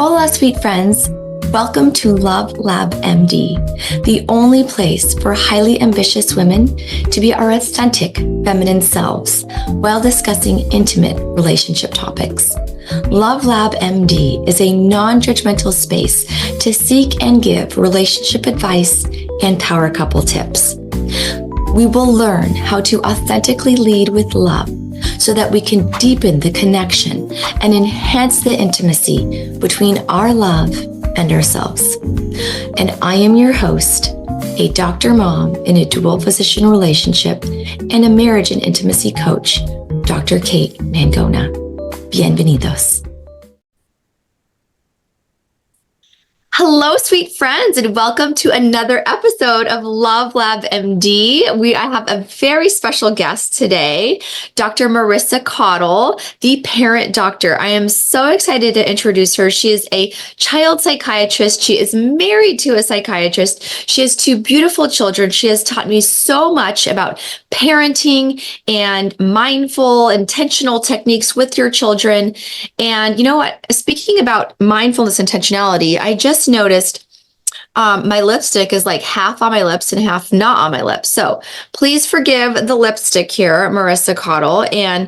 Hola, sweet friends. Welcome to Love Lab MD, the only place for highly ambitious women to be our authentic feminine selves while discussing intimate relationship topics. Love Lab MD is a non-judgmental space to seek and give relationship advice and power couple tips. We will learn how to authentically lead with love so that we can deepen the connection and enhance the intimacy between our love and ourselves. And I am your host, a doctor mom in a dual physician relationship and a marriage and intimacy coach, Dr. Kate Mangona. Bienvenidos. Hello, sweet friends, and welcome to another episode of Love Lab MD. I have a very special guest today, Dr. Marissa Caudill, the parent doctor. I am so excited to introduce her. She is a child psychiatrist. She is married to a psychiatrist. She has two beautiful children. She has taught me so much about parenting and mindful, intentional techniques with your children. And you know what? Speaking about mindfulness intentionality, I just noticed my lipstick is like half on my lips and half not on my lips. So please forgive the lipstick here, Marissa Caudill. And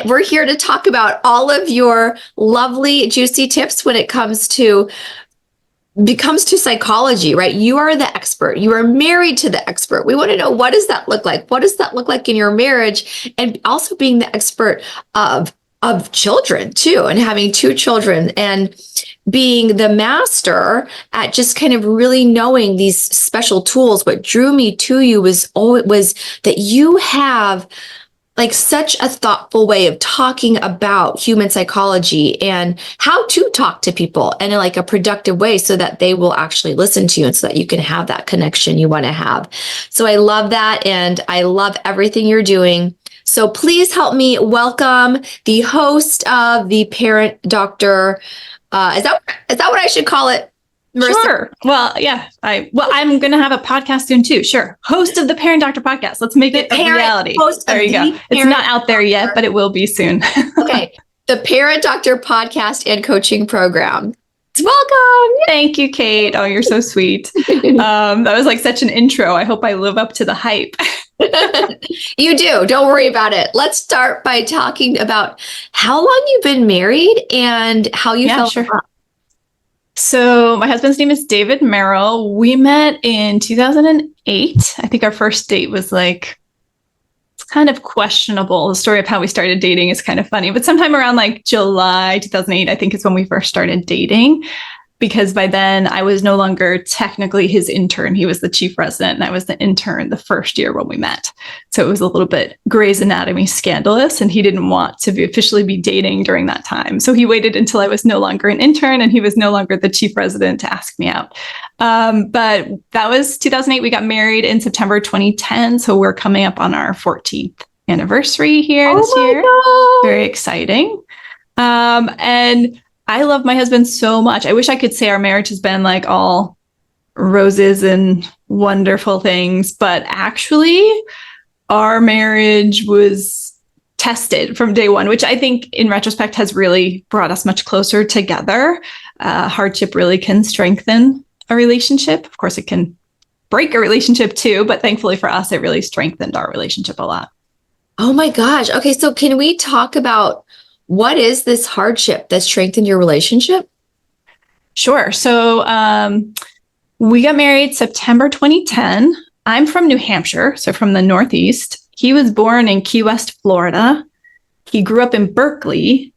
we're here to talk about all of your lovely, juicy tips when it comes to psychology, right? You are the expert. You are married to the expert. We want to know, what does that look like? What does that look like in your marriage? And also being the expert of children too, and having two children and being the master at just kind of really knowing these special tools. What drew me to you was that you have like such a thoughtful way of talking about human psychology and how to talk to people in like a productive way so that they will actually listen to you and so that you can have that connection you want to have. So I love that. And I love everything you're doing. So please help me welcome the host of the Parent Doctor. Is that what I should call it, Marissa? Sure. Well, yeah. I'm going to have a podcast soon too. Sure. Host of the Parent Doctor podcast. Let's make it a reality. There you go. It's not out there yet, but it will be soon. Okay. The Parent Doctor podcast and coaching program. Welcome. Thank you, Kate. Oh, you're so sweet. That was like such an intro. I hope I live up to the hype. You do. Don't worry about it. Let's start by talking about how long you've been married and how you fell in love. So my husband's name is David Merrill. We met in 2008. I think our first date was like, it's kind of questionable. The story of how we started dating is kind of funny, but sometime around like July 2008, I think is when we first started dating. Because by then I was no longer technically his intern. He was the chief resident and I was the intern the first year when we met. So it was a little bit Grey's Anatomy scandalous and he didn't want to officially be dating during that time. So he waited until I was no longer an intern and he was no longer the chief resident to ask me out. But that was 2008. We got married in September 2010. So we're coming up on our 14th anniversary here this year. God. Very exciting. And I love my husband so much. I wish I could say our marriage has been like all roses and wonderful things, but actually our marriage was tested from day one, which I think in retrospect has really brought us much closer together. Hardship really can strengthen a relationship. Of course, it can break a relationship too, but thankfully for us, it really strengthened our relationship a lot. Oh my gosh. Okay. So can we talk about what is this hardship that strengthened your relationship? Sure. So we got married September 2010. I'm from New Hampshire, so from the Northeast. He was born in Key West, Florida. He grew up in Berkeley,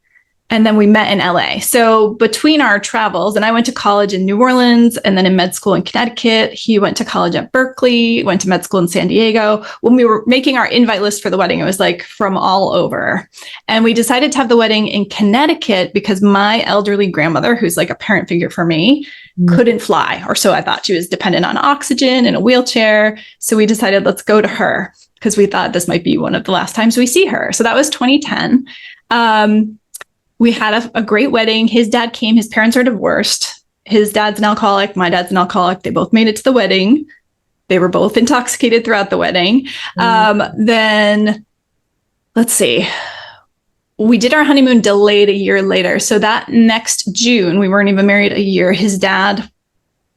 and then we met in LA. So between our travels, and I went to college in New Orleans and then in med school in Connecticut. He went to college at Berkeley, went to med school in San Diego. When we were making our invite list for the wedding, it was like from all over. And we decided to have the wedding in Connecticut because my elderly grandmother, who's like a parent figure for me, couldn't fly, or so I thought. She was dependent on oxygen in a wheelchair. So we decided, let's go to her because we thought this might be one of the last times we see her. So that was 2010. We had a great wedding. His dad came. His parents are divorced. His dad's an alcoholic. My dad's an alcoholic. They both made it to the wedding. They were both intoxicated throughout the wedding. Then let's see. we did our honeymoon delayed a year later. So that next June, we weren't even married a year. His dad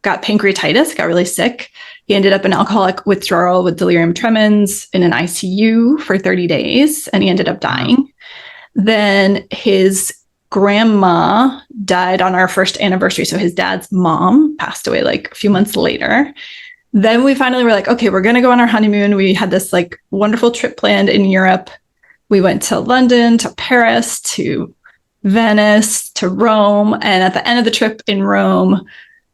got pancreatitis, got really sick. He ended up in alcoholic withdrawal with delirium tremens in an ICU for 30 days, and he ended up dying. Then his grandma died on our first anniversary. So his dad's mom passed away like a few months later. Then we finally were like, okay, we're going to go on our honeymoon. We had this like wonderful trip planned in Europe. We went to London, to Paris, to Venice, to Rome. And at the end of the trip in Rome,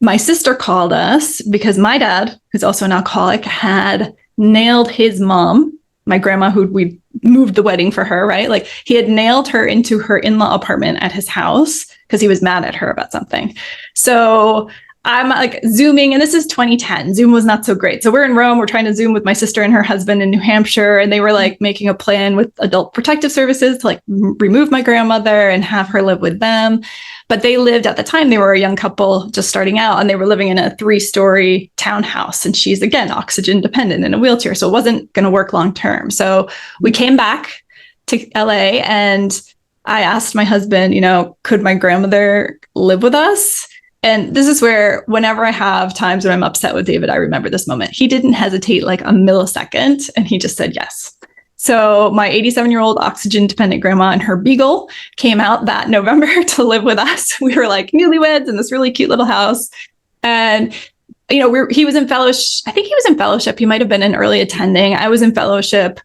my sister called us because my dad, who's also an alcoholic, had nailed his mom, my grandma, who we moved the wedding for her, right? Like he had nailed her into her in-law apartment at his house because he was mad at her about something. So I'm like Zooming, and this is 2010. Zoom was not so great. So we're in Rome. We're trying to Zoom with my sister and her husband in New Hampshire. And they were like making a plan with Adult Protective Services to like remove my grandmother and have her live with them. But they lived at the time, they were a young couple just starting out, and they were living in a 3-story townhouse. And she's, again, oxygen dependent in a wheelchair. So it wasn't going to work long term. So we came back to LA, and I asked my husband, could my grandmother live with us? And this is where, whenever I have times when I'm upset with David, I remember this moment. He didn't hesitate like a millisecond, and he just said yes. So my 87-year-old oxygen-dependent grandma and her beagle came out that November to live with us. We were like newlyweds in this really cute little house. And, he was in fellowship. I think he was in fellowship. He might have been in early attending. I was in fellowship.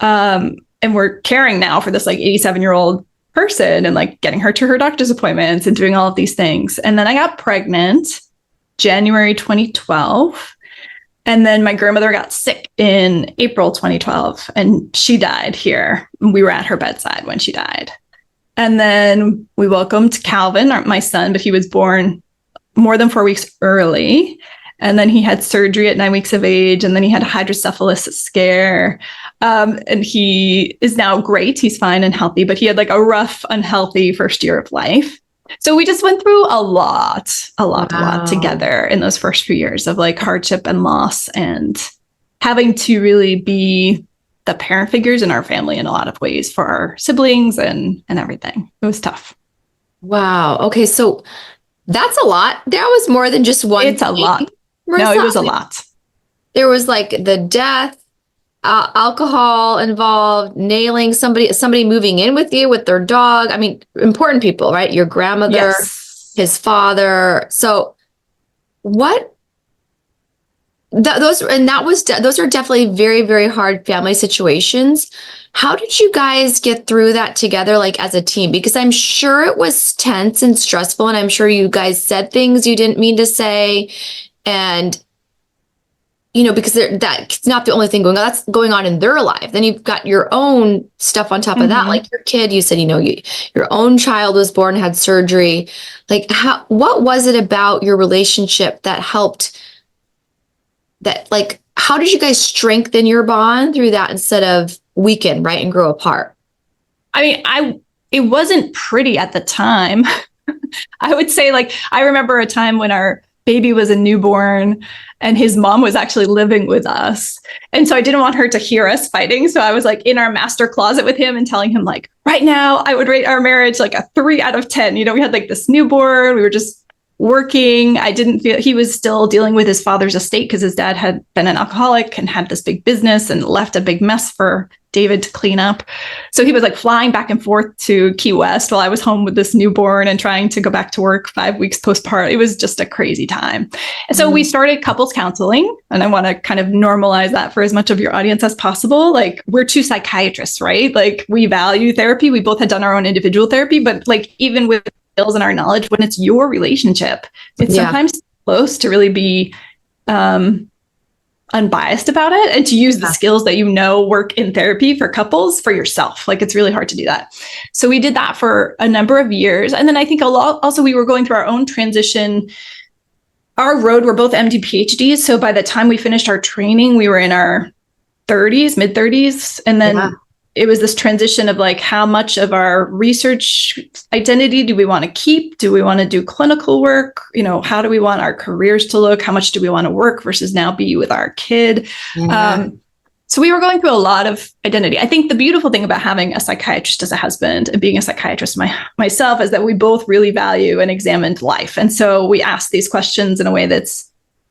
And we're caring now for this like 87-year-old person and like getting her to her doctor's appointments and doing all of these things. And then I got pregnant January 2012. And then my grandmother got sick in April 2012, and she died here. We were at her bedside when she died. And then we welcomed Calvin, my son, but he was born more than 4 weeks early. And then he had surgery at 9 weeks of age, and then he had a hydrocephalus scare. And he is now great. He's fine and healthy, but he had like a rough, unhealthy first year of life. So we just went through a lot together in those first few years of like hardship and loss, and having to really be the parent figures in our family in a lot of ways for our siblings and everything. It was tough. Wow. Okay. So that's a lot. That was more than just one. It's a lot. Marissa, no, it was a lot. There was like the death, alcohol involved, nailing somebody moving in with you with their dog. I mean, important people, right? Your grandmother, yes. His father. So what those are definitely very, very hard family situations. How did you guys get through that together, like as a team? Because I'm sure it was tense and stressful, and I'm sure you guys said things you didn't mean to say. And because that's not the only thing going on. That's going on in their life. Then you've got your own stuff on top of that. Like your kid, you said, your own child was born, had surgery. Like what was it about your relationship that helped that? Like, how did you guys strengthen your bond through that instead of weaken, right? And grow apart? I mean, it wasn't pretty at the time. I would say, like, I remember a time when our baby was a newborn and his mom was actually living with us. And so I didn't want her to hear us fighting. So I was like in our master closet with him and telling him like, right now I would rate our marriage like a 3 out of 10. We had like this newborn, we were just working. I didn't feel he was still dealing with his father's estate because his dad had been an alcoholic and had this big business and left a big mess for David to clean up. So he was like flying back and forth to Key West while I was home with this newborn and trying to go back to work 5 weeks postpartum. It was just a crazy time. And so we started couples counseling, and I want to kind of normalize that for as much of your audience as possible. Like, we're 2 psychiatrists, right? Like, we value therapy. We both had done our own individual therapy, but like even with skills and our knowledge, when it's your relationship, it's sometimes close to really be unbiased about it and to use the skills that work in therapy for couples for yourself. Like, it's really hard to do that. So we did that for a number of years. And then I think also we were going through our own transition. Our road, we're both MD PhDs. So by the time we finished our training, we were in our 30s, mid 30s. And then it was this transition of like, how much of our research identity do we want to keep? Do we want to do clinical work? How do we want our careers to look? How much do we want to work versus now be with our kid? So So we were going through a lot of identity. I think the beautiful thing about having a psychiatrist as a husband and being a psychiatrist myself is that we both really value and examined life. And so we ask these questions in a way that's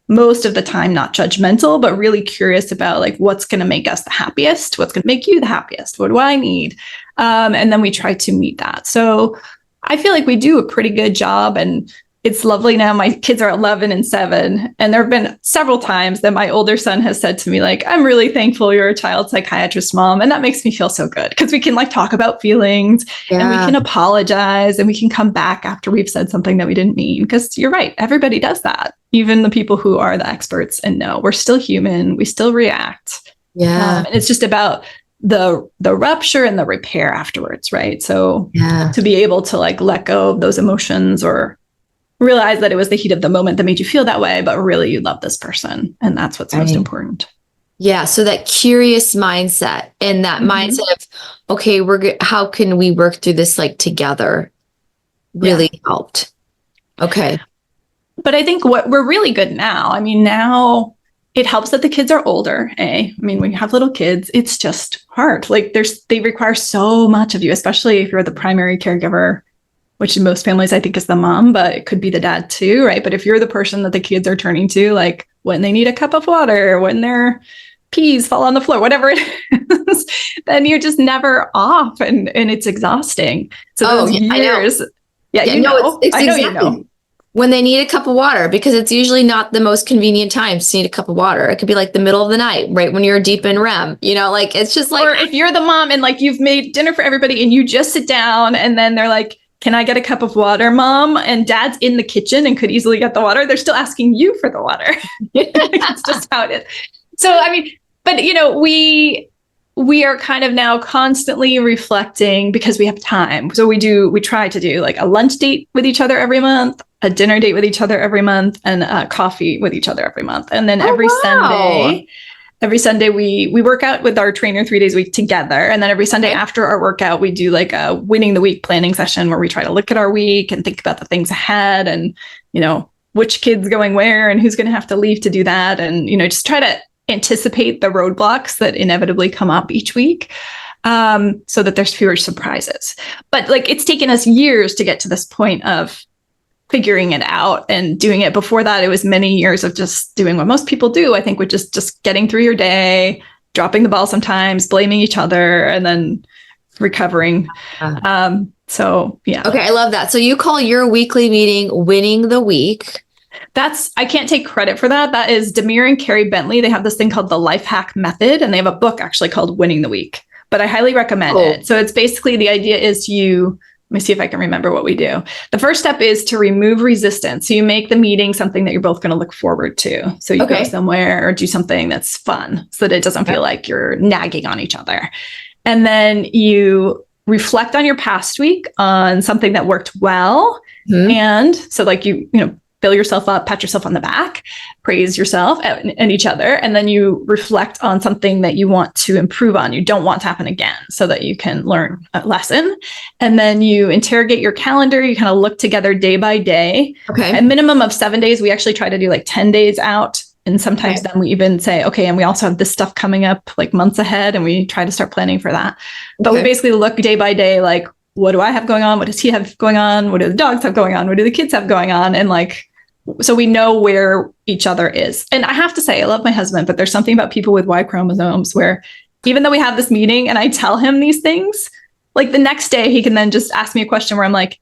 most of the time not judgmental, but really curious about like what's going to make us the happiest, what's going to make you the happiest, what do I need? And then we try to meet that. So I feel like we do a pretty good job, and it's lovely now. My kids are 11 and 7. And there have been several times that my older son has said to me, like, I'm really thankful you're a child psychiatrist, Mom. And that makes me feel so good because we can like talk about feelings and we can apologize and we can come back after we've said something that we didn't mean. Because you're right. Everybody does that. Even the people who are the experts and know we're still human. We still react. And it's just about the rupture and the repair afterwards. Right. So to be able to like let go of those emotions or realize that it was the heat of the moment that made you feel that way, but really you love this person. And that's what's most important. Yeah. So that curious mindset and that mindset of, okay, how can we work through this like together really helped. Okay. But I think what we're really good now, I mean, now it helps that the kids are older. I mean, when you have little kids, it's just hard. Like they require so much of you, especially if you're the primary caregiver, which in most families I think is the mom, but it could be the dad too, right? But if you're the person that the kids are turning to, like when they need a cup of water, when their peas fall on the floor, whatever it is, then you're just never off, and it's exhausting. So those years, I know you know. When they need a cup of water, because it's usually not the most convenient time to need a cup of water. It could be like the middle of the night, right when you're deep in REM, like it's just like. Or if you're the mom and like you've made dinner for everybody and you just sit down and then they're like, can I get a cup of water, Mom? And Dad's in the kitchen and could easily get the water. They're still asking you for the water. It's just how it is. So, I mean, but, we are kind of now constantly reflecting because we have time. So we try to do like a lunch date with each other every month, a dinner date with each other every month, and a coffee with each other every month. And then every Sunday we work out with our trainer 3 days a week together. And then every Sunday after our workout, we do like a winning the week planning session where we try to look at our week and think about the things ahead and, which kid's going where and who's going to have to leave to do that. And, just try to anticipate the roadblocks that inevitably come up each week so that there's fewer surprises. But like it's taken us years to get to this point of figuring it out and doing it. Before that, it was many years of just doing what most people do, I think, which is just getting through your day, dropping the ball sometimes, blaming each other, and then recovering. So, yeah. Okay, I love that. So you call your weekly meeting Winning the Week. I can't take credit for that. That is Demir and Carrie Bentley. They have this thing called the Life Hack Method, and they have a book actually called Winning the Week. But I highly recommend it. So it's basically the idea is let me see if I can remember what we do. The first step is to remove resistance. So you make the meeting something that you're both going to look forward to. So you go somewhere or do something that's fun so that it doesn't feel like you're nagging on each other. And then you reflect on your past week on something that worked well. And so like you fill yourself up, pat yourself on the back, praise yourself and each other. And then you reflect on something that you want to improve on, you don't want to happen again, so that you can learn a lesson. And then you interrogate your calendar. You kind of look together day by day. A minimum of 7 days. We actually try to do like 10 days out. And sometimes then we even say, okay, and we also have this stuff coming up like months ahead, and we try to start planning for that. But we basically look day by day, like, what do I have going on? What does he have going on? What do the dogs have going on? What do the kids have going on? And like, so we know where each other is. And I have to say, I love my husband, but there's something about people with Y chromosomes where even though we have this meeting and I tell him these things, like the next day he can then just ask me a question where I'm like,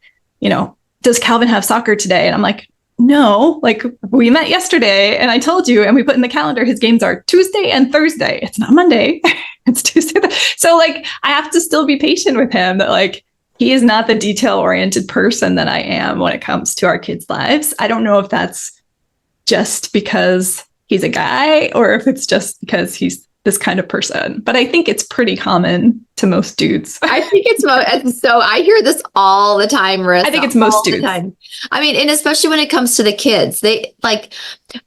does Calvin have soccer today? And I'm like, no, like we met yesterday and I told you, and we put in the calendar, his games are Tuesday and Thursday. It's not Monday. It's Tuesday. So like, I have to still be patient with him that like, he is not the detail-oriented person that I am when it comes to our kids' lives. I don't know if that's just because he's a guy or if it's just because he's this kind of person. But I think it's pretty common to most dudes. I think so I hear this all the time, Marissa. I think it's most all the dudes. time. I mean, and especially when it comes to the kids, they like,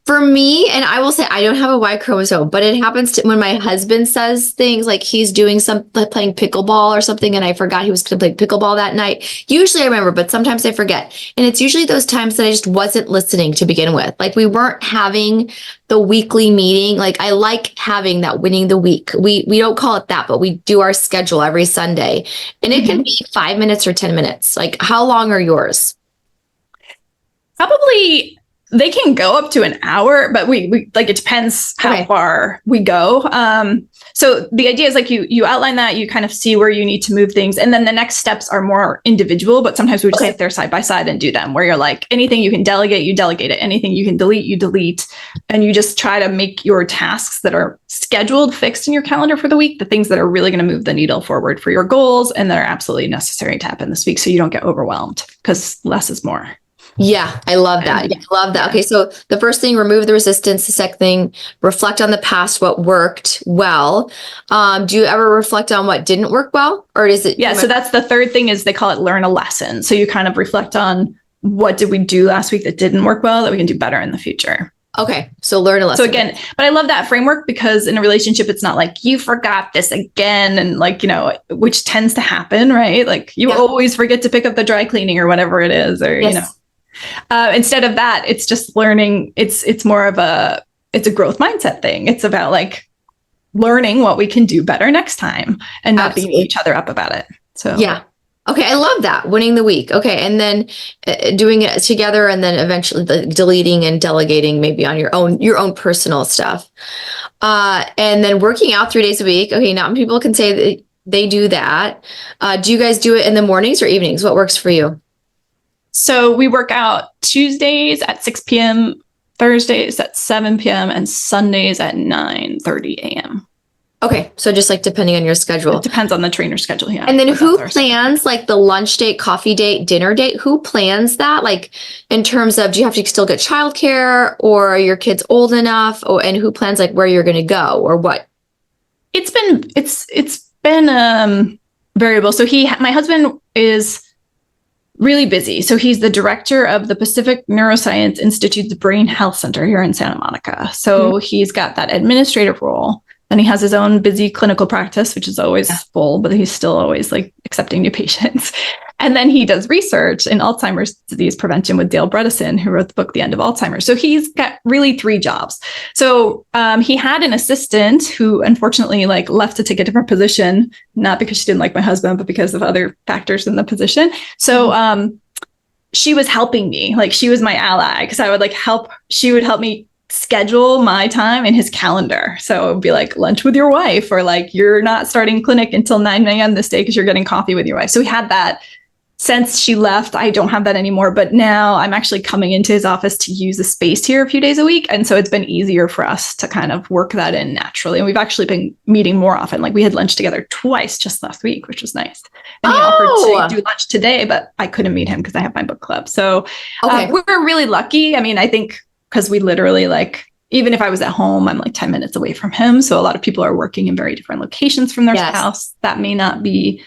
for me, and I will say I don't have a Y chromosome, but it happens to when my husband says things like he's doing like playing pickleball or something, and I forgot he was going to play pickleball that night. Usually I remember, but sometimes I forget. And it's usually those times that I just wasn't listening to begin with. Like we weren't having the weekly meeting. Like I like having that winning the week. We don't call it that, but we do our schedule every Sunday, and it can be 5 minutes or 10 minutes. Like how long are yours? Probably they can go up to an hour, but we like it depends how far we go. So the idea is like you outline that, you kind of see where you need to move things, and then the next steps are more individual, but sometimes we just sit there side by side and do them, where you're like, anything you can delegate, you delegate it. Anything you can delete, you delete. And you just try to make your tasks that are scheduled, fixed in your calendar for the week, the things that are really going to move the needle forward for your goals and that are absolutely necessary to happen this week, so you don't get overwhelmed, because less is more. Yeah, I love that. Yeah, I love that. Okay, so the first thing, remove the resistance. The second thing, reflect on the past, what worked well. Do you ever reflect on what didn't work well, or is it? Yeah, so that's the third thing, is they call it learn a lesson. So you kind of reflect on what did we do last week that didn't work well that we can do better in the future. Okay, so learn a lesson. So again, but I love that framework, because in a relationship, it's not like you forgot this again, and like, which tends to happen, right? Like you always forget to pick up the dry cleaning or whatever it is, or, instead of that, it's just learning. It's more of it's a growth mindset thing. It's about like learning what we can do better next time and not beating each other up about it. So yeah. Okay, I love that. Winning the week. Okay, and then doing it together, and then eventually deleting and delegating maybe on your own personal stuff. And then working out 3 days a week. Okay, not many people can say that they do that. Do you guys do it in the mornings or evenings? What works for you? So we work out Tuesdays at 6 p.m., Thursdays at 7 p.m., and Sundays at 9:30 a.m. Okay, so just like depending on your schedule. It depends on the trainer's schedule, yeah. And then who plans like the lunch date, coffee date, dinner date? Who plans that? Like in terms of, do you have to still get childcare, or are your kids old enough? And who plans like where you're going to go or what? It's been variable. So my husband is really busy. So he's the director of the Pacific Neuroscience Institute's Brain Health Center here in Santa Monica. So he's got that administrative role. And he has his own busy clinical practice, which is always full, but he's still always like accepting new patients. And then he does research in Alzheimer's disease prevention with Dale Bredesen, who wrote the book, The End of Alzheimer's. So he's got really 3 jobs. So he had an assistant who unfortunately like left to take a different position, not because she didn't like my husband, but because of other factors in the position. So she was helping me, like she was my ally, because I would like she would help me schedule my time in his calendar. So it would be like lunch with your wife, or like you're not starting clinic until 9 a.m. this day because you're getting coffee with your wife. So we had that. Since she left, I don't have that anymore, but now I'm actually coming into his office to use the space here a few days a week. And so it's been easier for us to kind of work that in naturally. And we've actually been meeting more often. Like we had lunch together twice just last week, which was nice. And he offered to do lunch today, but I couldn't meet him because I have my book club. So we're really lucky. I mean, I think because we literally like, even if I was at home, I'm like 10 minutes away from him. So a lot of people are working in very different locations from their house. That may not be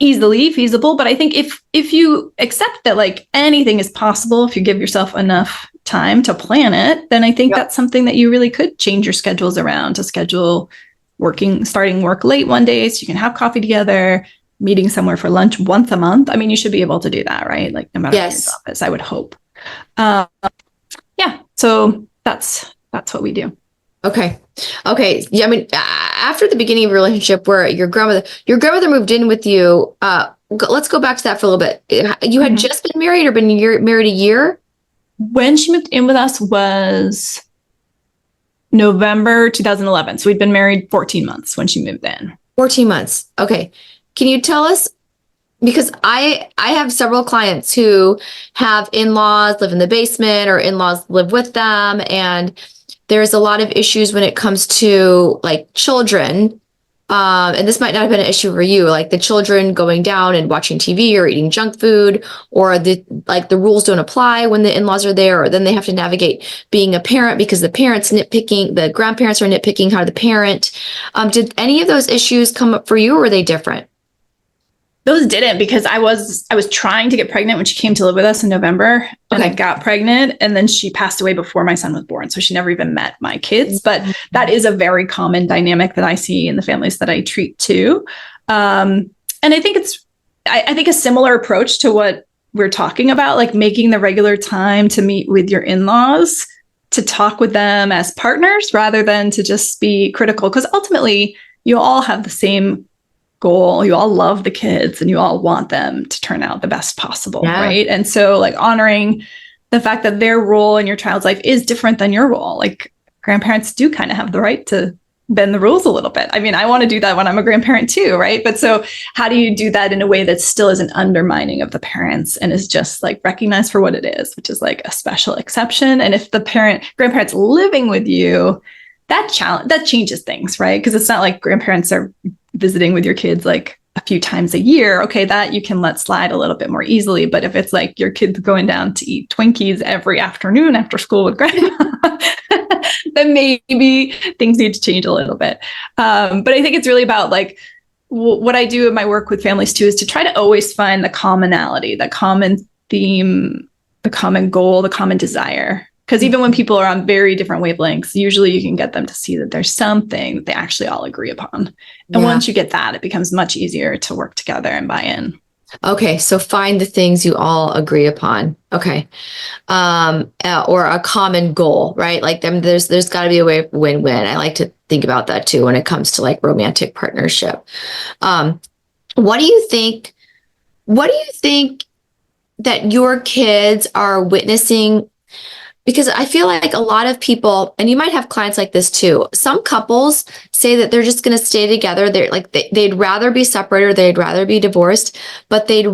easily feasible, but I think if you accept that like anything is possible, if you give yourself enough time to plan it, then I think that's something that you really could change your schedules around to schedule starting work late one day so you can have coffee together, meeting somewhere for lunch once a month. I mean, you should be able to do that, right? Like no matter what your office, I would hope. So that's what we do. Okay. Yeah. I mean, after the beginning of your relationship where your grandmother moved in with you, let's go back to that for a little bit. You had just been married or been married a year? When she moved in with us was November 2011. So we'd been married 14 months when she moved in. 14 months. Okay. Can you tell us, because I have several clients who have in-laws live in the basement or in-laws live with them, and there's a lot of issues when it comes to like children and this might not have been an issue for you, like the children going down and watching TV or eating junk food, or the rules don't apply when the in-laws are there, or then they have to navigate being a parent because the grandparents are nitpicking how the parent. Did any of those issues come up for you, or were they different? Those didn't, because I was trying to get pregnant when she came to live with us in November, and I got pregnant, and then she passed away before my son was born. So she never even met my kids. But that is a very common dynamic that I see in the families that I treat too. And I think I think a similar approach to what we're talking about, like making the regular time to meet with your in-laws, to talk with them as partners rather than to just be critical, because ultimately you all have the same goal. You all love the kids and you all want them to turn out the best possible, right? And so like honoring the fact that their role in your child's life is different than your role. Like grandparents do kind of have the right to bend the rules a little bit. I mean, I want to do that when I'm a grandparent too, right? But so how do you do that in a way that still isn't undermining of the parents and is just like recognized for what it is, which is like a special exception? And if the grandparents living with you, that changes things, right? Because it's not like grandparents are visiting with your kids like a few times a year. Okay, that you can let slide a little bit more easily. But if it's like your kids going down to eat Twinkies every afternoon after school with grandma, then maybe things need to change a little bit. But I think it's really about like what I do in my work with families too, is to try to always find the commonality, the common theme, the common goal, the common desire. Because even when people are on very different wavelengths, usually you can get them to see that there's something that they actually all agree upon. And once you get that, it becomes much easier to work together and buy in. Okay, so find the things you all agree upon. Okay, or a common goal, right? Like there's got to be a way of win-win. I like to think about that too when it comes to like romantic partnership. What do you think? What do you think that your kids are witnessing? Because I feel like a lot of people, and you might have clients like this too, some couples say that they're just going to stay together. They're like, they'd rather be separated or they'd rather be divorced, but they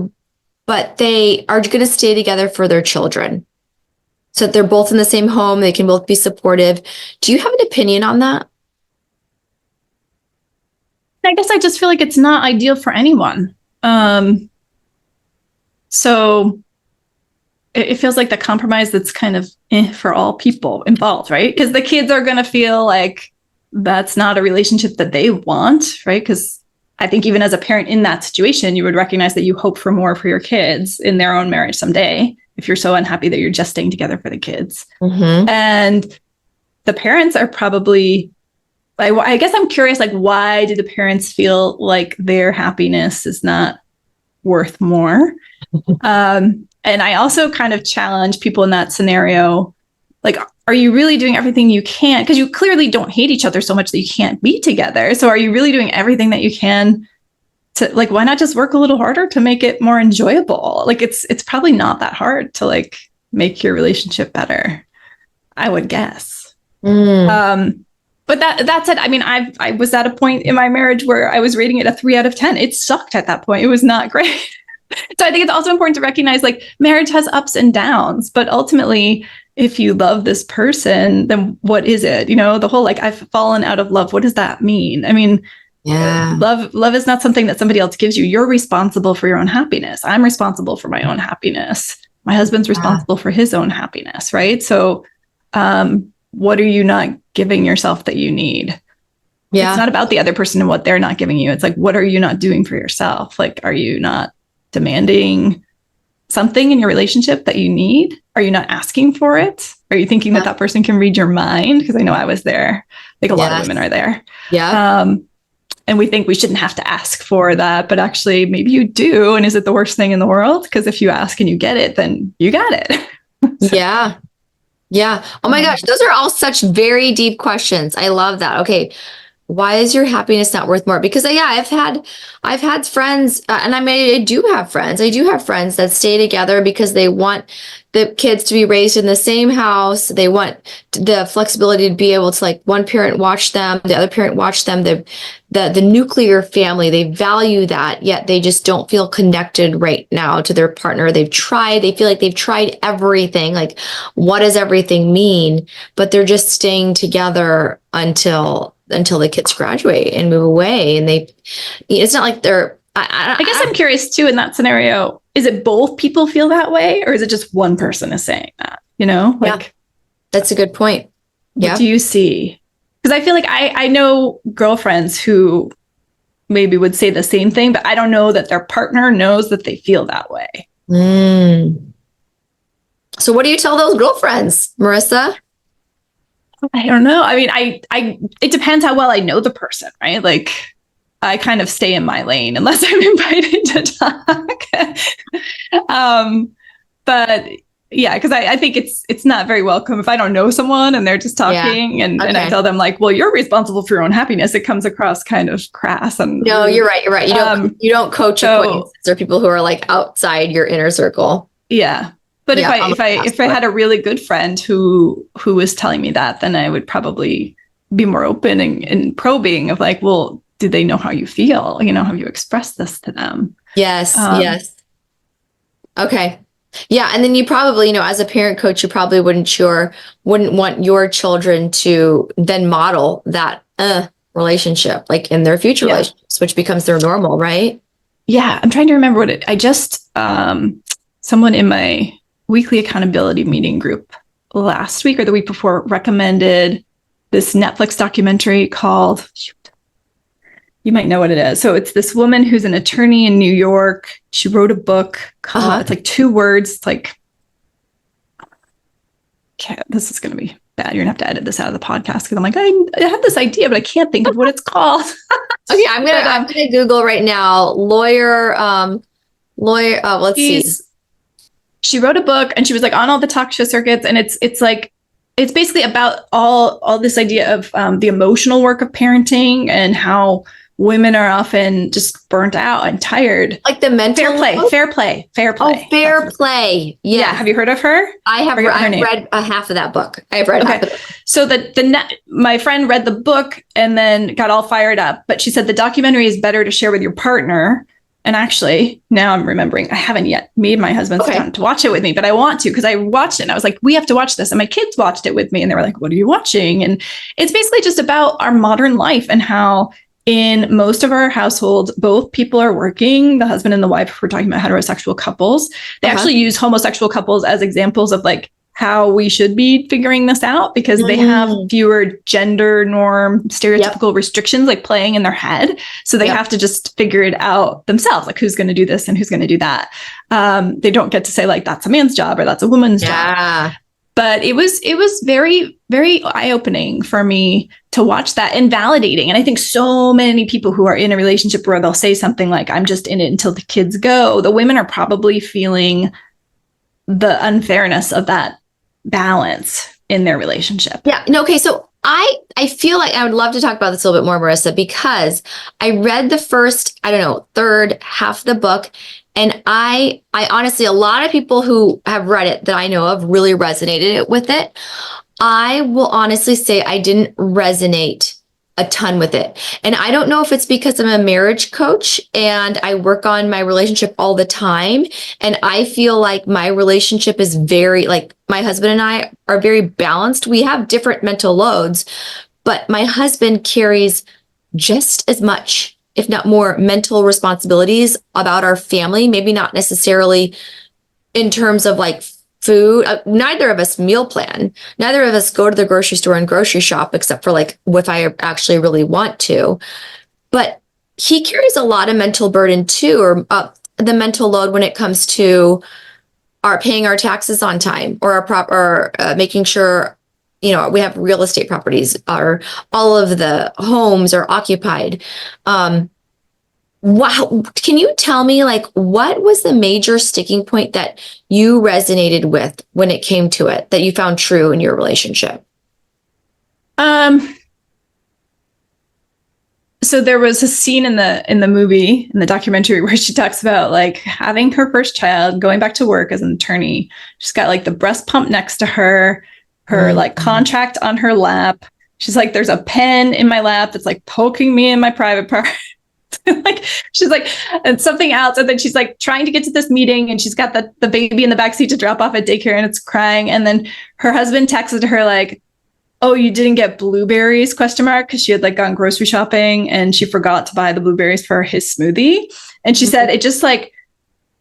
are going to stay together for their children. So that they're both in the same home. They can both be supportive. Do you have an opinion on that? I guess I just feel like it's not ideal for anyone. So it feels like the compromise that's kind of for all people involved, right? Because the kids are going to feel like that's not a relationship that they want, right? Because I think even as a parent in that situation, you would recognize that you hope for more for your kids in their own marriage someday, if you're so unhappy that you're just staying together for the kids. Mm-hmm. And the parents are probably, I guess I'm curious, like, why do the parents feel like their happiness is not worth more? And I also kind of challenge people in that scenario, like, are you really doing everything you can? Because you clearly don't hate each other so much that you can't be together. So are you really doing everything that you can to, like, why not just work a little harder to make it more enjoyable? Like, it's probably not that hard to like make your relationship better, I would guess. But that said, I mean, I was at a point in my marriage where I was rating it a 3 out of 10. It sucked at that point. It was not great. So I think it's also important to recognize like marriage has ups and downs, but ultimately, if you love this person, then what is it? You know, the whole like I've fallen out of love. What does that mean? I mean, love is not something that somebody else gives you. You're responsible for your own happiness. I'm responsible for my own happiness. My husband's responsible for his own happiness, right? So, what are you not giving yourself that you need? Yeah. It's not about the other person and what they're not giving you. It's like, what are you not doing for yourself? Like, are you not demanding something in your relationship that you need? Are you not asking for it? Are you thinking that person can read your mind? Because I know I was there. Like a lot of women are there. Yeah. And we think we shouldn't have to ask for that, but actually maybe you do. And is it the worst thing in the world? Because if you ask and you get it, then you got it. Yeah. Yeah. Oh my gosh. Those are all such very deep questions. I love that. Okay. Why is your happiness not worth more? Because I've had friends, and I do have friends that stay together because they want the kids to be raised in the same house. They want the flexibility to be able to, like, one parent watch them, the other parent watch them, the nuclear family. They value that, yet they just don't feel connected right now to their partner. They feel like they've tried everything. Like, what does everything mean? But they're just staying together until until the kids graduate and move away. And it's not like they're, I guess I'm curious too, in that scenario, is it both people feel that way, or is it just one person is saying that, like, that's a good point. What do you see? Because I feel like I know girlfriends who maybe would say the same thing, but I don't know that their partner knows that they feel that way. So what do you tell those girlfriends, Marissa? I don't know. I mean, it depends how well I know the person, right? Like, I kind of stay in my lane unless I'm invited to talk. But yeah, because I think it's not very welcome if I don't know someone and they're just talking and I tell them like, well, you're responsible for your own happiness. It comes across kind of crass. And no, you're right. You don't coach acquaintances or people who are like outside your inner circle. Yeah. But if I had a really good friend who was telling me that, then I would probably be more open and probing of like, well, do they know how you feel? Have you expressed this to them? Yes. Yes. Okay. Yeah. And then you probably, as a parent coach, you probably wouldn't want your children to then model that relationship, like in their future relationships, which becomes their normal, right? Yeah. I'm trying to remember I just, someone in my weekly accountability meeting group last week or the week before recommended this Netflix documentary called, you might know what it is. So it's this woman who's an attorney in New York. She wrote a book called, it's like 2 words. It's like, okay, this is going to be bad. You're going to have to edit this out of the podcast because I'm like, I have this idea, but I can't think of what it's called. Okay, I'm gonna Google right now. Lawyer. Let's see. She wrote a book and she was like on all the talk show circuits, and it's basically about all this idea of the emotional work of parenting and how women are often just burnt out and tired. Like the mental fair play. Oh, fair play. Yeah. Have you heard of her? I have. I've read half of that book. I've read half of it. So my friend read the book and then got all fired up. But she said the documentary is better to share with your partner. And actually, now I'm remembering, I haven't yet made my husband sit down to watch it with me, but I want to because I watched it and I was like, we have to watch this. And my kids watched it with me and they were like, what are you watching? And it's basically just about our modern life and how in most of our households, both people are working, the husband and the wife, if we're talking about heterosexual couples. They actually use homosexual couples as examples of like how we should be figuring this out because they have fewer gender norm, stereotypical restrictions like playing in their head. So they have to just figure it out themselves, like who's going to do this and who's going to do that. They don't get to say like, that's a man's job or that's a woman's job. But it was very, very eye-opening for me to watch that and validating. And I think so many people who are in a relationship where they'll say something like, I'm just in it until the kids go, the women are probably feeling the unfairness of that balance in their relationship. Yeah. No, okay. So I feel like I would love to talk about this a little bit more, Marissa, because I read the first, third half of the book. And I honestly, a lot of people who have read it that I know of really resonated with it. I will honestly say I didn't resonate a ton with it. And I don't know if it's because I'm a marriage coach and I work on my relationship all the time. And I feel like my relationship is very, like my husband and I are very balanced. We have different mental loads, but my husband carries just as much, if not more, mental responsibilities about our family. Maybe not necessarily in terms of like food. Neither of us meal plan. Neither of us go to the grocery store and grocery shop, except for like if I actually really want to. But he carries a lot of mental burden too, or the mental load when it comes to our paying our taxes on time, or making sure we have real estate properties, or all of the homes are occupied. Wow. Can you tell me, like, what was the major sticking point that you resonated with when it came to it, that you found true in your relationship? So there was a scene in the documentary where she talks about like having her first child, going back to work as an attorney. She's got like the breast pump next to her like contract on her lap. She's like, there's a pen in my lap that's like poking me in my private part. Like she's like, and something else. And then she's like trying to get to this meeting and she's got the baby in the backseat to drop off at daycare and it's crying. And then her husband texted her like, oh, you didn't get blueberries, question mark, because she had like gone grocery shopping and she forgot to buy the blueberries for his smoothie. And she said it just like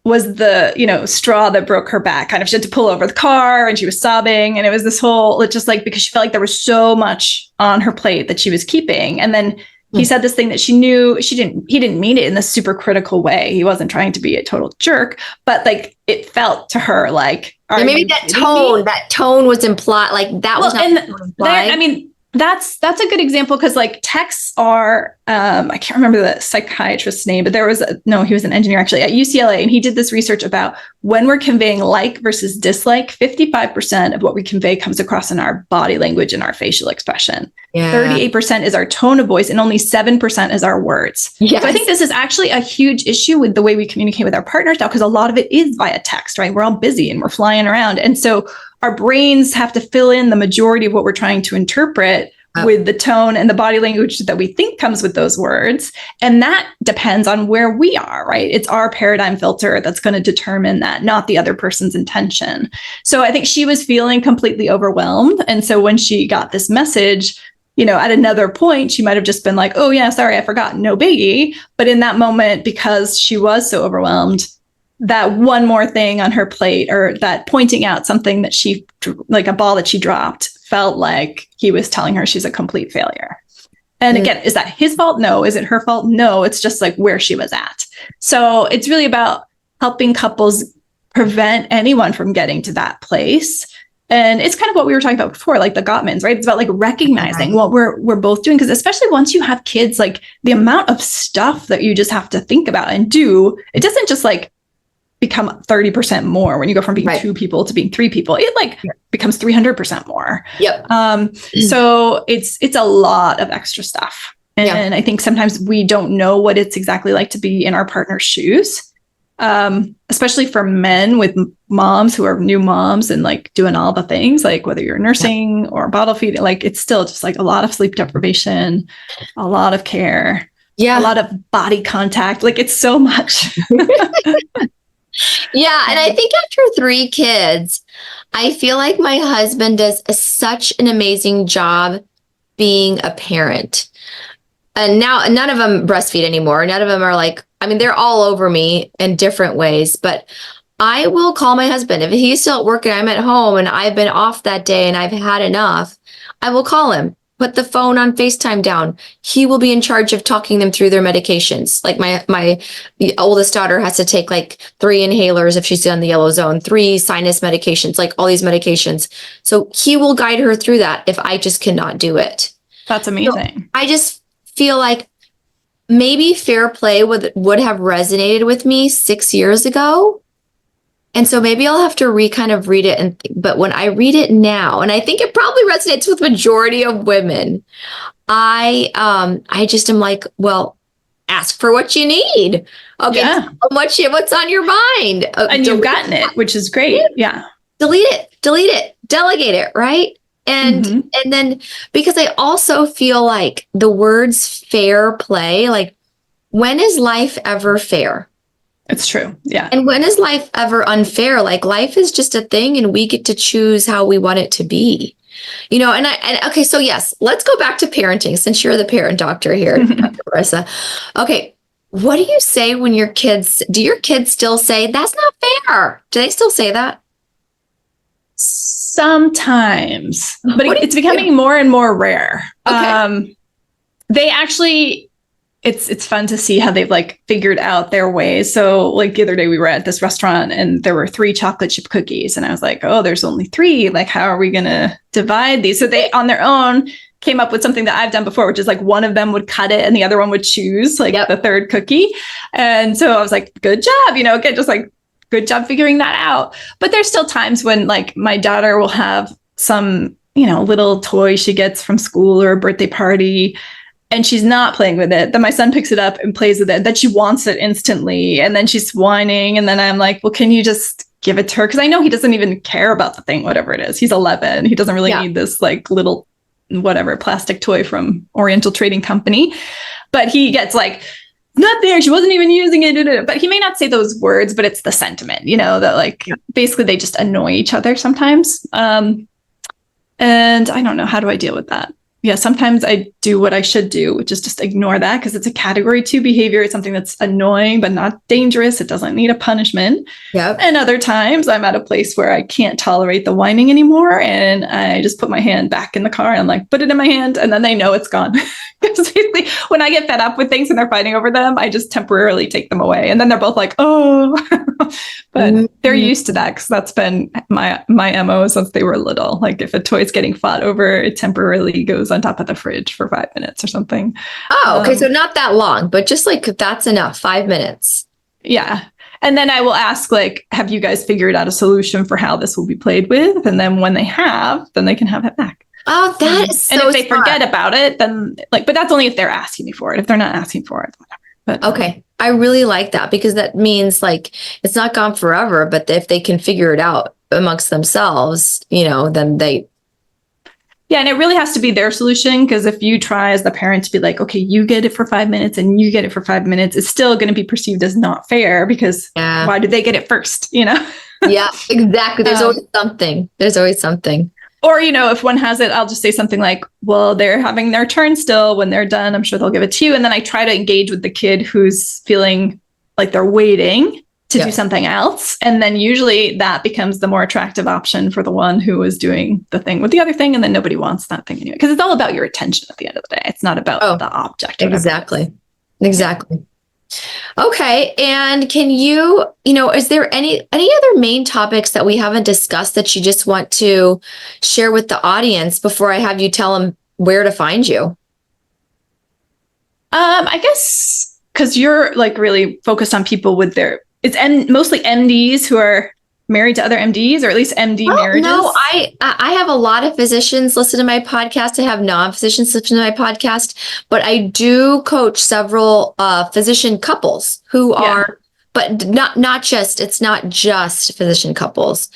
was the, straw that broke her back. Kind of, she had to pull over the car and she was sobbing. And it was this whole, it just like, because she felt like there was so much on her plate that she was keeping. And then he said this thing that she knew he didn't mean it in this super critical way. He wasn't trying to be a total jerk, but like it felt to her like, and maybe that tone was implied, like that was not implied. I mean, that's a good example because like texts are, I can't remember the psychiatrist's name, but he was an engineer actually at UCLA. And he did this research about when we're conveying like versus dislike, 55% of what we convey comes across in our body language and our facial expression. Yeah. 38% is our tone of voice and only 7% is our words. Yes. So I think this is actually a huge issue with the way we communicate with our partners now, because a lot of it is via text, right? We're all busy and we're flying around. And so our brains have to fill in the majority of what we're trying to interpret with the tone and the body language that we think comes with those words. And that depends on where we are, right? It's our paradigm filter that's going to determine that, not the other person's intention. So I think she was feeling completely overwhelmed. And so when she got this message, at another point, she might have just been like, oh yeah, sorry, I forgot, no biggie. But in that moment, because she was so overwhelmed, that one more thing on her plate, or that pointing out something that she, like a ball that she dropped, felt like he was telling her she's a complete failure. And again, is that his fault? No. Is it her fault? No. It's just like where she was at. So it's really about helping couples prevent anyone from getting to that place. And it's kind of what we were talking about before, like the Gottmans, right? It's about like recognizing what we're both doing. Because especially once you have kids, like the amount of stuff that you just have to think about and do, it doesn't just like become 30% more when you go from being 2 people to being 3 people. It becomes 300% more. Yep. So it's a lot of extra stuff. And I think sometimes we don't know what it's exactly like to be in our partner's shoes. Especially for men with moms who are new moms and like doing all the things, like whether you're nursing or bottle feeding, like it's still just like a lot of sleep deprivation, a lot of care, a lot of body contact. Like it's so much. Yeah. And I think after 3 kids, I feel like my husband does such an amazing job being a parent. And now none of them breastfeed anymore. None of them are like, I mean, they're all over me in different ways, but I will call my husband. If he's still at work and I'm at home and I've been off that day and I've had enough, I will call him. Put the phone on FaceTime down. He will be in charge of talking them through their medications. Like my oldest daughter has to take like 3 inhalers if she's on the yellow zone, 3 sinus medications, like all these medications. So he will guide her through that if I just cannot do it. That's amazing. So I just feel like maybe fair play would have resonated with me 6 years ago. And so maybe I'll have to kind of read it. But when I read it now, and I think it probably resonates with majority of women, I just am like, well, ask for what you need. Okay. Yeah. What's on your mind? And you've gotten it, which is great. Yeah. Delete it, delegate it. Right. And then, because I also feel like the words fair play, like when is life ever fair? It's true. Yeah. And when is life ever unfair? Like life is just a thing and we get to choose how we want it to be, okay. So yes, let's go back to parenting since you're the parent doctor here, Dr. Marissa. Okay. What do you say when do your kids still say that's not fair? Do they still say that? Sometimes, but it's becoming more and more rare. Okay. They actually, it's fun to see how they've like figured out their ways. So like the other day we were at this restaurant and there were 3 chocolate chip cookies and I was like, oh, there's only 3. Like, how are we going to divide these? So they on their own came up with something that I've done before, which is like one of them would cut it and the other one would choose like the third cookie. And so I was like, good job, again, just like, good job figuring that out. But there's still times when like my daughter will have some, little toy she gets from school or a birthday party and she's not playing with it. Then my son picks it up and plays with it. Then she wants it instantly. And then she's whining. And then I'm like, well, can you just give it to her? Because I know he doesn't even care about the thing, whatever it is. He's 11. He doesn't really need this like little whatever plastic toy from Oriental Trading Company. But he gets like, not there. She wasn't even using it. But he may not say those words, but it's the sentiment, that like basically they just annoy each other sometimes. And I don't know, how do I deal with that? Yeah, sometimes I do what I should do, which is just ignore that because it's a category 2 behavior. It's something that's annoying, but not dangerous. It doesn't need a punishment. Yep. And other times I'm at a place where I can't tolerate the whining anymore. And I just put my hand back in the car and I'm like, put it in my hand. And then they know it's gone. Because basically, when I get fed up with things and they're fighting over them, I just temporarily take them away. And then they're both like, oh, but they're used to that because that's been my MO since they were little. Like if a toy's getting fought over, it temporarily goes on top of the fridge for 5 minutes or something. Oh, okay. So not that long, but just like that's enough, 5 minutes. Yeah. And then I will ask, like, have you guys figured out a solution for how this will be played with? And then when they have, then they can have it back. Oh, that is so And if they smart. forget about it, then like, but that's only if they're asking me for it. If they're not asking for it, whatever. But Okay. I really like that because that means like it's not gone forever, but if they can figure it out amongst themselves, then they. yeah, and it really has to be their solution because if you try as the parent to be like, okay, you get it for 5 minutes and you get it for 5 minutes, it's still going to be perceived as not fair because why did they get it first? Yeah, exactly. There's always something. There's always something. Or, if one has it, I'll just say something like, well, they're having their turn still. When they're done, I'm sure they'll give it to you. And then I try to engage with the kid who's feeling like they're waiting to do something else. And then usually that becomes the more attractive option for the one who is doing the thing with the other thing. And then nobody wants that thing anyway. Because it's all about your attention at the end of the day. It's not about the object. Exactly. Okay. And can you, is there any other main topics that we haven't discussed that you just want to share with the audience before I have you tell them where to find you? I guess because you're like really focused on people with it's mostly MDs who are married to other MDs, or at least MD marriages. No, I have a lot of physicians listen to my podcast. I have non-physicians listen to my podcast, but I do coach several physician couples who are, but not just. It's not just physician couples.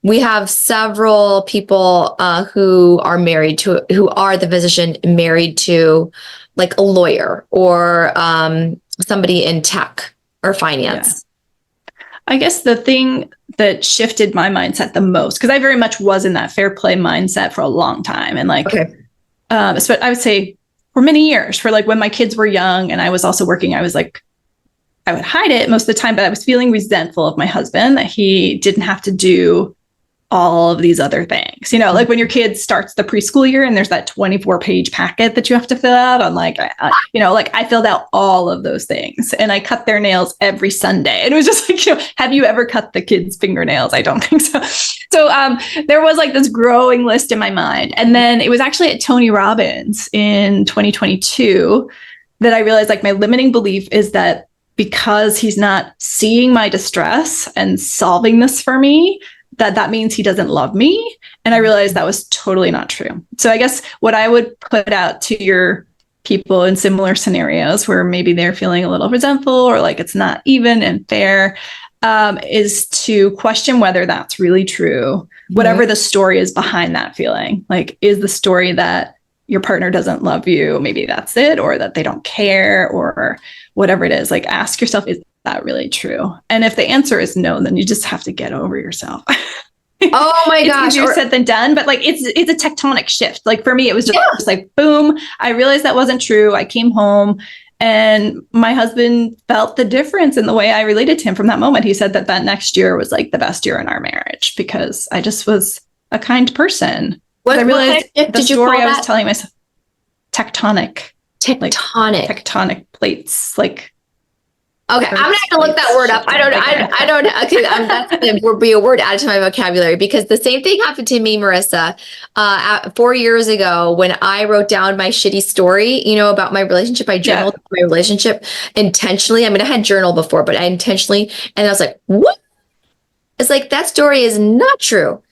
We have several people who are the physician married to like a lawyer or somebody in tech or finance. I guess the thing that shifted my mindset the most, because I very much was in that fair play mindset for a long time. And like, I would say for many years, for like when my kids were young and I was also working, I was like, I would hide it most of the time, but I was feeling resentful of my husband that he didn't have to do all of these other things. Like when your kid starts the preschool year and there's that 24-page packet that you have to fill out on like I filled out all of those things and I cut their nails every Sunday. And it was just like, have you ever cut the kids' fingernails? I don't think so. So there was like this growing list in my mind. And then it was actually at Tony Robbins in 2022 that I realized like my limiting belief is that because he's not seeing my distress and solving this for me, that means he doesn't love me. And I realized that was totally not true. So I guess what I would put out to your people in similar scenarios where maybe they're feeling a little resentful or like it's not even and fair is to question whether that's really true, whatever the story is behind that feeling. Like, is the story that your partner doesn't love you? Maybe that's it, or that they don't care, or whatever it is. Like, ask yourself, is that really true? And if the answer is no, then you just have to get over yourself. Oh my gosh. It's easier said than done, but like it's a tectonic shift. Like for me, it was just like, boom, I realized that wasn't true. I came home and my husband felt the difference in the way I related to him from that moment. He said that next year was like the best year in our marriage because I just was a kind person. I realized the story I was telling myself, tectonic plates, like. Okay, I'm gonna have to look that word up. I don't. Okay, that's gonna be a word added to my vocabulary because the same thing happened to me, Marissa, 4 years ago when I wrote down my shitty story, about my relationship. I journaled my relationship intentionally. I mean, I had journaled before, but I intentionally, and I was like, "What?" It's like that story is not true,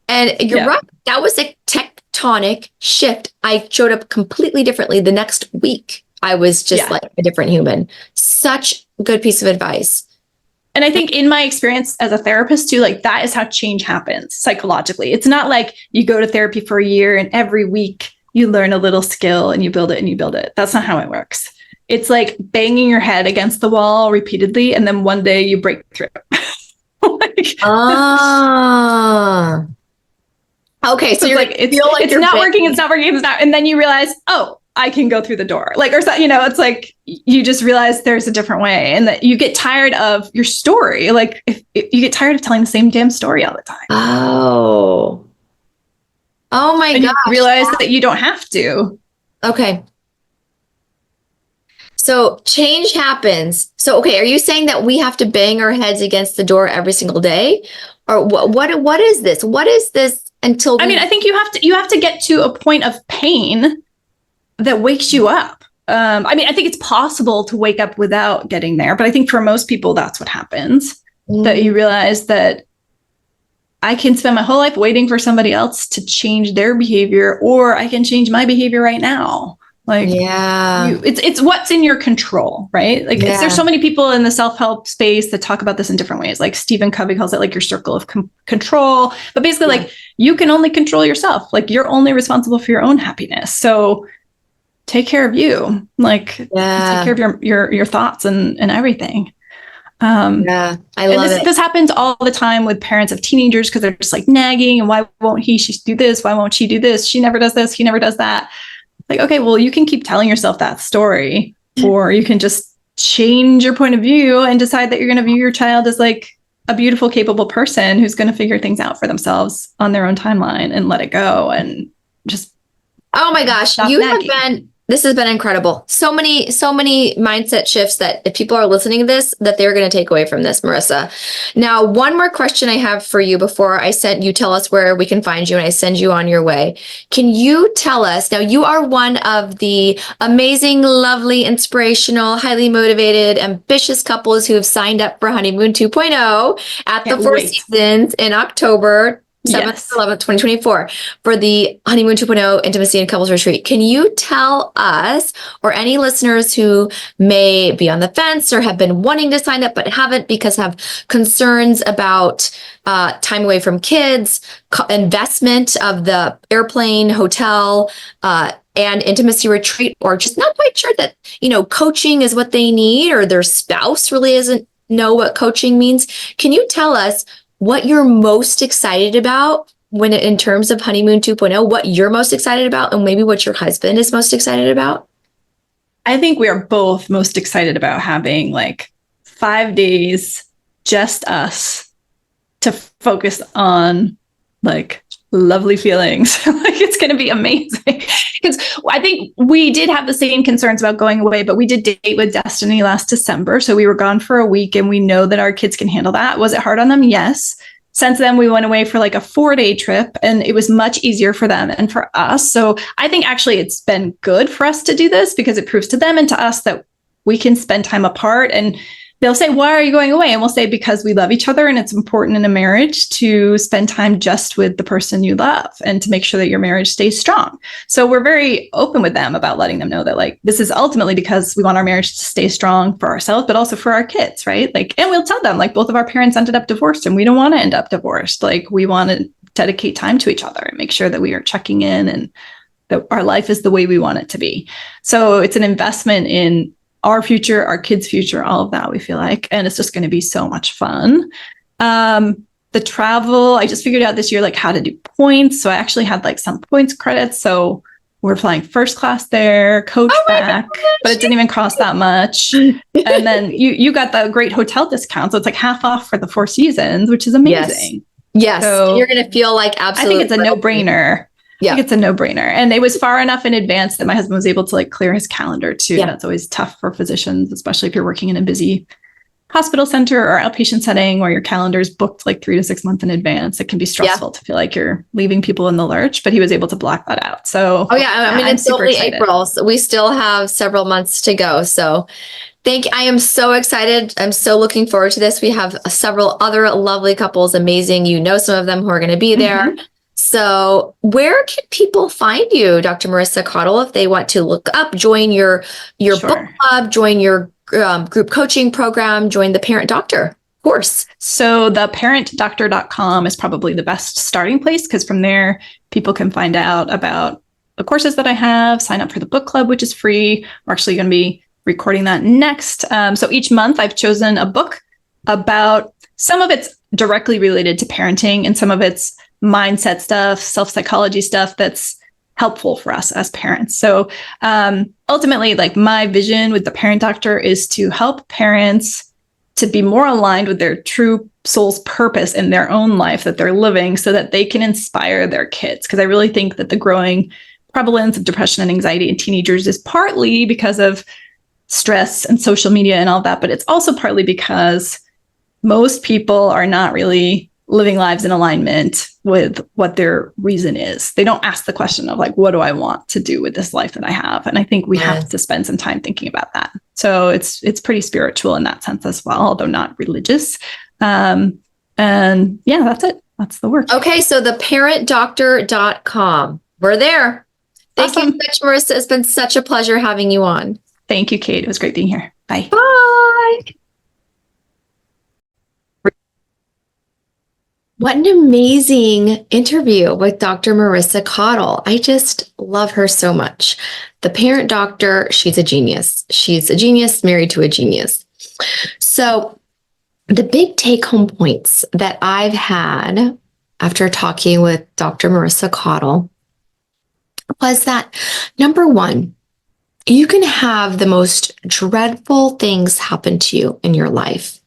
and you're right. That was a tectonic shift. I showed up completely differently the next week. I was just like a different human. Such a good piece of advice. And I think in my experience as a therapist too, like that is how change happens psychologically. It's not like you go to therapy for a year and every week you learn a little skill and you build it and you build it. That's not how it works. It's like banging your head against the wall repeatedly. And then one day you break through. Okay, so It's you're like, gonna feel like it's you're not big. working, it's not working, it's not. And then you realize, oh, I can go through the door. Like, or so, you know, it's like you just realize there's a different way, and that you get tired of your story. Like, if you get tired of telling the same damn story all the time. Oh. Oh my And you gosh. realize that you don't have to. Okay. So change happens. So okay, are you saying that we have to bang our heads against the door every single day? Or what is this? What is this until I we mean, I think you have to get to a point of pain that wakes you up. I mean, I think it's possible to wake up without getting there, but I think for most people, that's what happens. That you realize that I can spend my whole life waiting for somebody else to change their behavior, or I can change my behavior right now. Like, Yeah. it's what's in your control, right? Like, there's so many people in the self-help space that talk about this in different ways. Like Stephen Covey calls it like your circle of control, but basically like you can only control yourself. Like, you're only responsible for your own happiness. So take care of you, like take care of your thoughts and everything. Yeah, I love it. This happens all the time with parents of teenagers, because they're just like nagging, and why won't she do this? Why won't she do this? She never does this. He never does that. Like, okay, well, you can keep telling yourself that story, or you can just change your point of view and decide that you're going to view your child as like a beautiful, capable person who's going to figure things out for themselves on their own timeline, and let it go, and just Oh my gosh, this has been incredible. So many mindset shifts that if people are listening to this, that they're going to take away from this, Marissa. Now, one more question I have for you before tell us where we can find you and I send you on your way. Can you tell us, now you are one of the amazing, lovely, inspirational, highly motivated, ambitious couples who have signed up for Honeymoon 2.0 at the Four Seasons in October 7th, 11th, 2024 for the Honeymoon 2.0 Intimacy and Couples Retreat. Can you tell us, or any listeners who may be on the fence or have been wanting to sign up but haven't because have concerns about time away from kids, investment of the airplane, hotel, and intimacy retreat, or just not quite sure that, coaching is what they need, or their spouse really doesn't know what coaching means? Can you tell us what you're most excited about in terms of Honeymoon 2.0, what you're most excited about, and maybe what your husband is most excited about? I think we are both most excited about having like 5 days, just us, to focus on like lovely feelings. Like, it's going to be amazing. Because I think we did have the same concerns about going away, but we did date with Destiny last December. So we were gone for a week, and we know that our kids can handle that. Was it hard on them? Yes. Since then, we went away for like a 4-day trip, and it was much easier for them and for us. So I think actually it's been good for us to do this, because it proves to them and to us that we can spend time apart. And they'll say, why are you going away? And we'll say, because we love each other, and it's important in a marriage to spend time just with the person you love and to make sure that your marriage stays strong. So we're very open with them about letting them know that like, this is ultimately because we want our marriage to stay strong for ourselves, but also for our kids, right? Like, and we'll tell them like, both of our parents ended up divorced, and we don't want to end up divorced. Like, we want to dedicate time to each other and make sure that we are checking in and that our life is the way we want it to be. So it's an investment in our future, our kids' future, all of that, we feel like. And it's just going to be so much fun. The travel, I just figured out this year, like how to do points. So I actually had like some points credits. So we're flying first class there, coach back, but it didn't even cost that much. And then you got the great hotel discount. So it's like half off for the Four Seasons, which is amazing. Yes. So you're going to feel like absolutely. I think it's a no-brainer. Yeah, I think it's a no-brainer. And it was far enough in advance that my husband was able to like clear his calendar too. Yeah. That's always tough for physicians, especially if you're working in a busy hospital center or outpatient setting where your calendar is booked like 3 to 6 months in advance. It can be stressful to feel like you're leaving people in the lurch, but he was able to block that out. So, I mean, it's only April, so we still have several months to go. So I am so excited. I'm so looking forward to this. We have several other lovely couples, amazing. Some of them who are going to be there. Mm-hmm. So where can people find you, Dr. Marissa Caudill, if they want to look up, join your book club, join your group coaching program, join the Parent Doctor course? So the parentdoctor.com is probably the best starting place, because from there, people can find out about the courses that I have, sign up for the book club, which is free. We're actually going to be recording that next. So each month I've chosen a book about, some of it's directly related to parenting, and some of it's mindset stuff, self-psychology stuff that's helpful for us as parents. So ultimately, like my vision with the parent doctor is to help parents to be more aligned with their true soul's purpose in their own life that they're living so that they can inspire their kids. Because I really think that the growing prevalence of depression and anxiety in teenagers is partly because of stress and social media and all that, but it's also partly because most people are not really living lives in alignment with what their reason is. They don't ask the question of like, what do I want to do with this life that I have? And I think we have to spend some time thinking about that. So it's pretty spiritual in that sense as well, although not religious. And yeah, that's it. That's the work. Okay, so theparentdoctor.com. We're there. Thank you so much, Marissa. It's been such a pleasure having you on. Thank you, Kate. It was great being here. Bye. Bye. What an amazing interview with Dr. Marissa Caudill. I just love her so much. The parent doctor, she's a genius. She's a genius married to a genius. So the big take-home points that I've had after talking with Dr. Marissa Caudill was that, number one, you can have the most dreadful things happen to you in your life.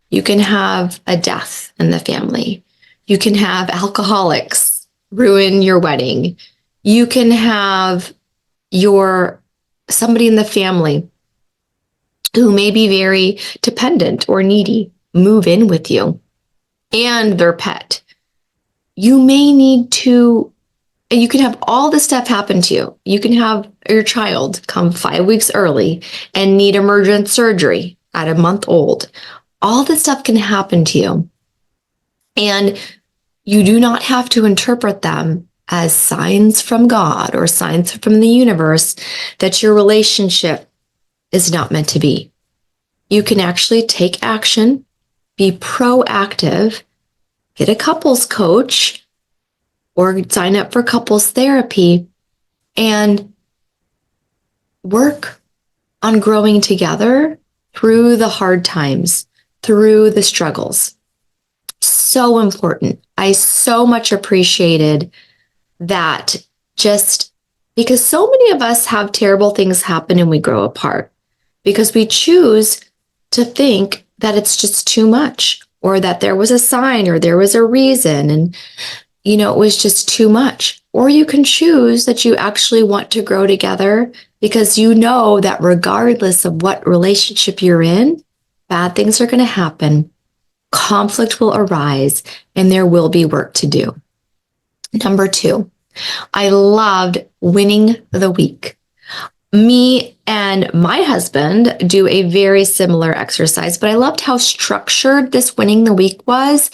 You can have a death in the family. You can have alcoholics ruin your wedding. You can have somebody in the family who may be very dependent or needy move in with you and their pet. You may need to, you can have all this stuff happen to you. You can have your child come 5 weeks early and need emergent surgery at a month old. All this stuff can happen to you. And you do not have to interpret them as signs from God or signs from the universe that your relationship is not meant to be. You can actually take action, be proactive, get a couples coach, or sign up for couples therapy and work on growing together through the hard times, through the struggles. So important. I so much appreciated that, just because so many of us have terrible things happen and we grow apart because we choose to think that it's just too much, or that there was a sign or there was a reason and, it was just too much. Or you can choose that you actually want to grow together because you know that regardless of what relationship you're in, bad things are going to happen. Conflict will arise and there will be work to do. Number two, I loved winning the week. Me and my husband do a very similar exercise, but I loved how structured this winning the week was,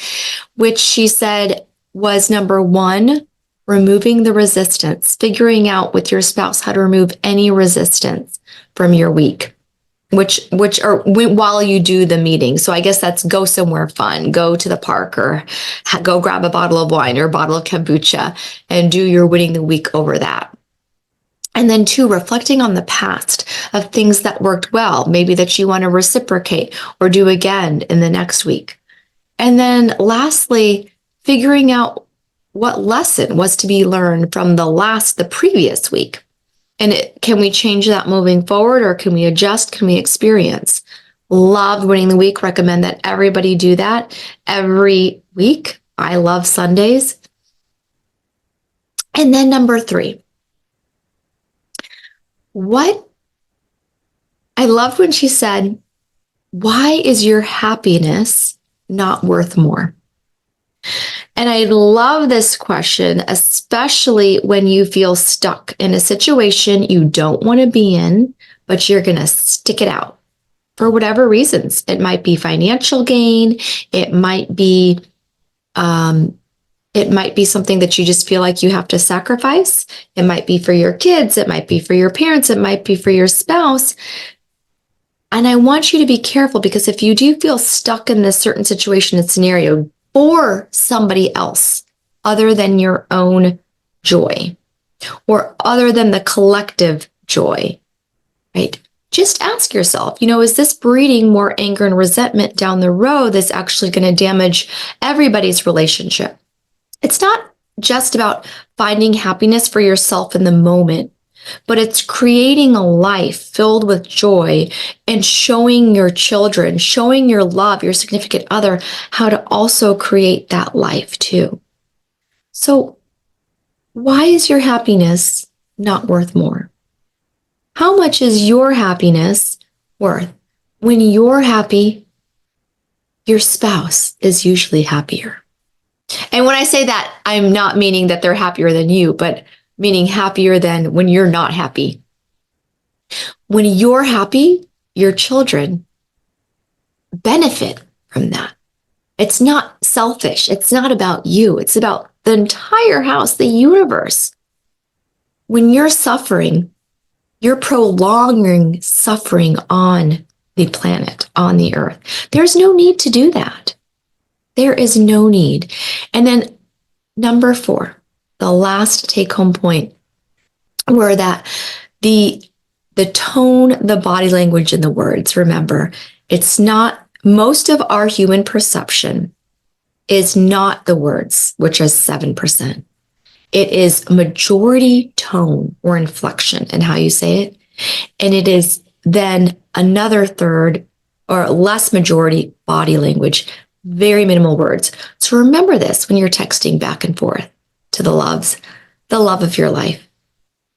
which she said was number one, removing the resistance, figuring out with your spouse how to remove any resistance from your week. While you do the meeting. So I guess that's go somewhere fun, go to the park or go grab a bottle of wine or a bottle of kombucha and do your winning the week over that. And then two, reflecting on the past of things that worked well, maybe that you want to reciprocate or do again in the next week. And then lastly, figuring out what lesson was to be learned from the previous week. And can we change that moving forward, or can we adjust? Can we experience? Loved winning the week. Recommend that everybody do that every week. I love Sundays. And then number three, I loved when she said, why is your happiness not worth more? And I love this question, especially when you feel stuck in a situation you don't want to be in, but you're going to stick it out for whatever reasons. It might be financial gain. It might be something that you just feel like you have to sacrifice. It might be for your kids. It might be for your parents. It might be for your spouse. And I want you to be careful, because if you do feel stuck in this certain situation and scenario, for somebody else other than your own joy or other than the collective joy, right? Just ask yourself, is this breeding more anger and resentment down the road that's actually going to damage everybody's relationship? It's not just about finding happiness for yourself in the moment, but it's creating a life filled with joy and showing your children, showing your love, your significant other, how to also create that life too. So, why is your happiness not worth more? How much is your happiness worth? When you're happy, your spouse is usually happier. And when I say that, I'm not meaning that they're happier than you, but meaning happier than when you're not happy. When you're happy, your children benefit from that. It's not selfish. It's not about you. It's about the entire house, the universe. When you're suffering, you're prolonging suffering on the planet, on the earth. There's no need to do that. There is no need. And then number 4, the last take home point, were that the tone, the body language, and the words, remember, it's not, most of our human perception is not the words, which is 7%. It is majority tone or inflection in how you say it. And it is then another third or less majority body language, very minimal words. So remember this when you're texting back and forth to the loves, the love of your life.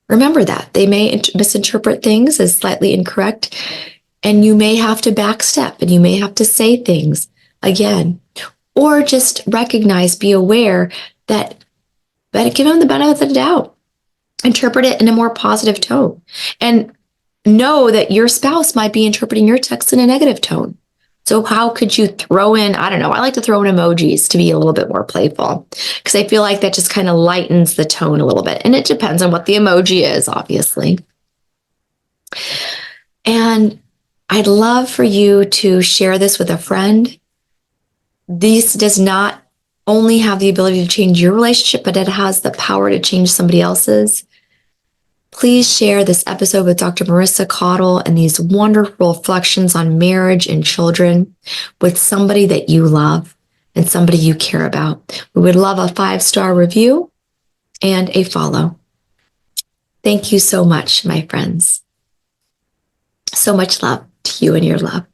Remember that they may misinterpret things as slightly incorrect, and you may have to backstep and you may have to say things again, or just recognize, be aware that, but give them the benefit of the doubt. Interpret it in a more positive tone, and know that your spouse might be interpreting your text in a negative tone. So how could you throw in, I don't know, I like to throw in emojis to be a little bit more playful, because I feel like that just kind of lightens the tone a little bit. And it depends on what the emoji is, obviously. And I'd love for you to share this with a friend. This does not only have the ability to change your relationship, but it has the power to change somebody else's. Please share this episode with Dr. Marissa Caudill and these wonderful reflections on marriage and children with somebody that you love and somebody you care about. We would love a 5-star review and a follow. Thank you so much, my friends. So much love to you and your love.